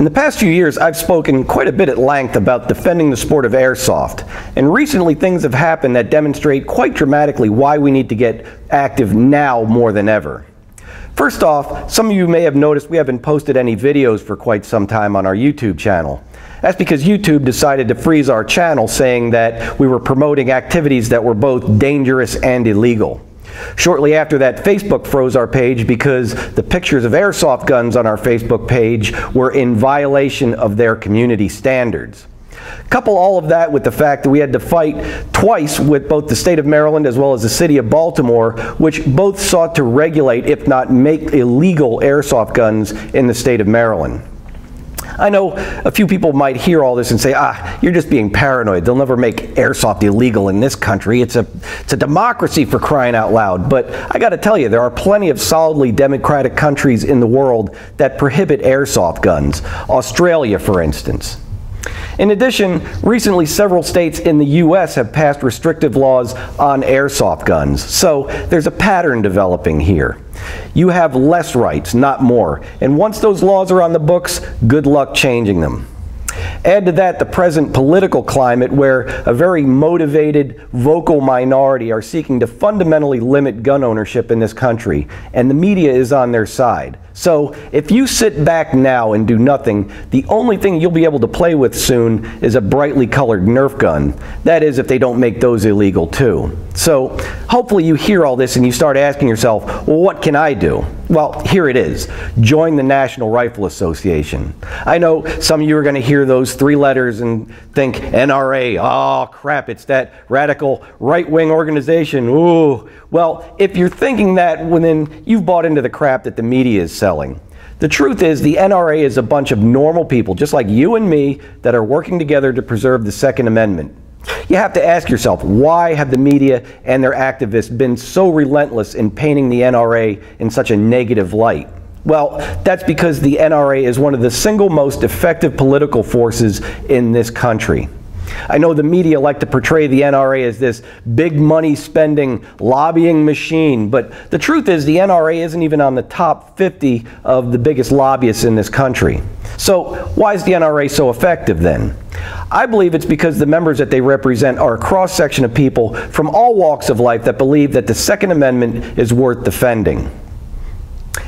In the past few years, I've spoken quite a bit at length about defending the sport of airsoft, and recently things have happened that demonstrate quite dramatically why we need to get active now more than ever. First off, some of you may have noticed we haven't posted any videos for quite some time on our YouTube channel. That's because YouTube decided to freeze our channel, saying that we were promoting activities that were both dangerous and illegal. Shortly after that, Facebook froze our page because the pictures of airsoft guns on our Facebook page were in violation of their community standards. Couple all of that with the fact that we had to fight twice with both the state of Maryland as well as the city of Baltimore, which both sought to regulate, if not make illegal, airsoft guns in the state of Maryland. I know a few people might hear all this and say, you're just being paranoid. They'll never make airsoft illegal in this country. It's a democracy, for crying out loud. But I got to tell you, there are plenty of solidly democratic countries in the world that prohibit airsoft guns. Australia, for instance. In addition, recently several states in the U.S. have passed restrictive laws on airsoft guns. So there's a pattern developing here. You have less rights, not more. And once those laws are on the books, good luck changing them. Add to that the present political climate where a very motivated, vocal minority are seeking to fundamentally limit gun ownership in this country, and the media is on their side. So if you sit back now and do nothing, the only thing you'll be able to play with soon is a brightly colored Nerf gun. That is, if they don't make those illegal too. So hopefully you hear all this and you start asking yourself, well, what can I do? Well, here it is. Join the National Rifle Association. I know some of you are going to hear those three letters and think NRA, oh crap, it's that radical right-wing organization. Ooh. Well, if you're thinking that, well, then you've bought into the crap that the media is selling. The truth is, the NRA is a bunch of normal people, just like you and me, that are working together to preserve the Second Amendment. You have to ask yourself, why have the media and their activists been so relentless in painting the NRA in such a negative light? Well, that's because the NRA is one of the single most effective political forces in this country. I know the media like to portray the NRA as this big money spending lobbying machine, but the truth is the NRA isn't even on the top 50 of the biggest lobbyists in this country. So why is the NRA so effective then? I believe it's because the members that they represent are a cross-section of people from all walks of life that believe that the Second Amendment is worth defending.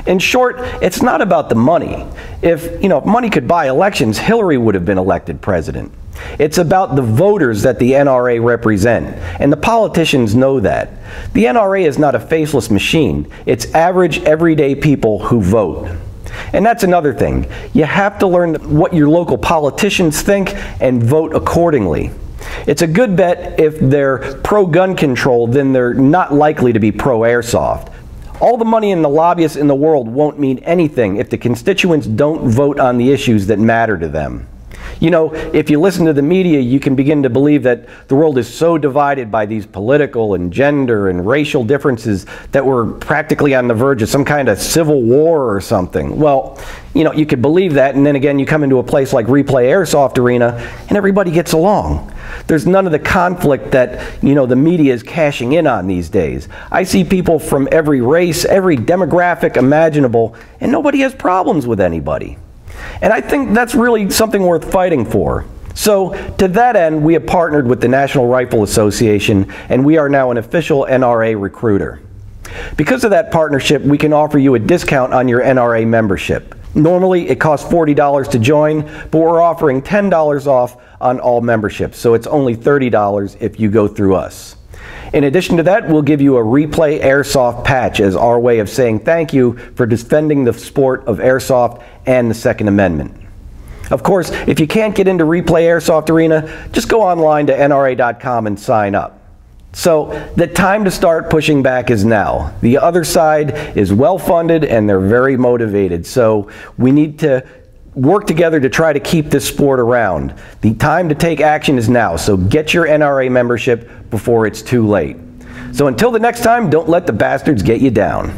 In short, it's not about the money. If money could buy elections, Hillary would have been elected president. It's about the voters that the NRA represent, and the politicians know that. The NRA is not a faceless machine. It's average, everyday people who vote. And that's another thing. You have to learn what your local politicians think and vote accordingly. It's a good bet if they're pro-gun control, then they're not likely to be pro-airsoft. All the money in the lobbyists in the world won't mean anything if the constituents don't vote on the issues that matter to them. You know, if you listen to the media, you can begin to believe that the world is so divided by these political and gender and racial differences that we're practically on the verge of some kind of civil war or something. Well, you could believe that, and then again you come into a place like Replay Airsoft Arena and everybody gets along. There's none of the conflict that, the media is cashing in on these days. I see people from every race, every demographic imaginable, and nobody has problems with anybody. And I think that's really something worth fighting for. So, to that end, we have partnered with the National Rifle Association, and we are now an official NRA recruiter. Because of that partnership, we can offer you a discount on your NRA membership. Normally, it costs $40 to join, but we're offering $10 off on all memberships, so it's only $30 if you go through us. In addition to that, we'll give you a Replay Airsoft patch as our way of saying thank you for defending the sport of airsoft and the Second Amendment. Of course, if you can't get into Replay Airsoft Arena, just go online to NRA.com and sign up. So, the time to start pushing back is now. The other side is well funded and they're very motivated, so we need to work together to try to keep this sport around. The time to take action is now, so get your NRA membership before it's too late. So until the next time, don't let the bastards get you down.